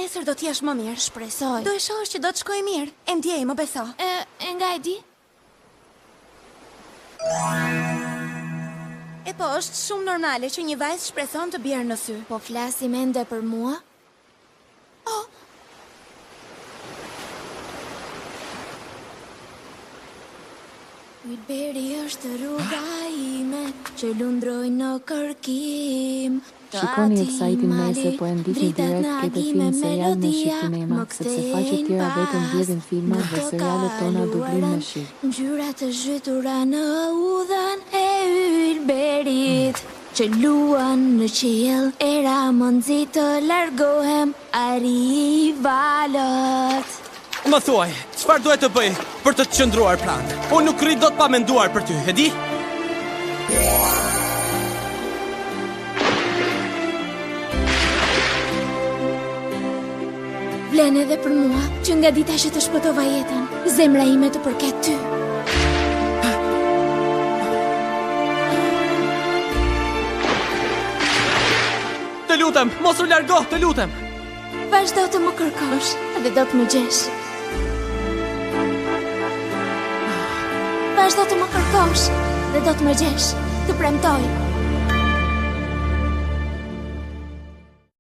nesër do t'jesh më mirë. Shpresoj. Do e shohësh që do të shkojë mirë. E ndjej, më beso. E nga e di? E po, është shumë normale që një vajzë shpreson të bjerë në sy. Po flasim ende për mua? Oh, Ylberi është rruga ime që lundroj në kërkim. Shikoni website-in Mese po e ndiqni direkt këtë film serial me shikime sepse faqet tjera vetëm mbledhin filma dhe serialet tona dublim me shik. Ngjyra të zhytura në udhën e ylberit që luan në qiell, era më nxit të largohem, ari valët. Më thuaj, çfarë duhet të bëj për të qëndruar pranë? Unë nuk rrit dot pa menduar për ty, e di? Vlen edhe për mua, që nga dita që të shpëtova jetën, zemra ime të përket ty. Të lutem, mos u largo, të lutem. Vazhdo të më kërkosh dhe do të më gjesh. Vazhdo të më kërkosh dhe do të më gjesh. Të premtoj.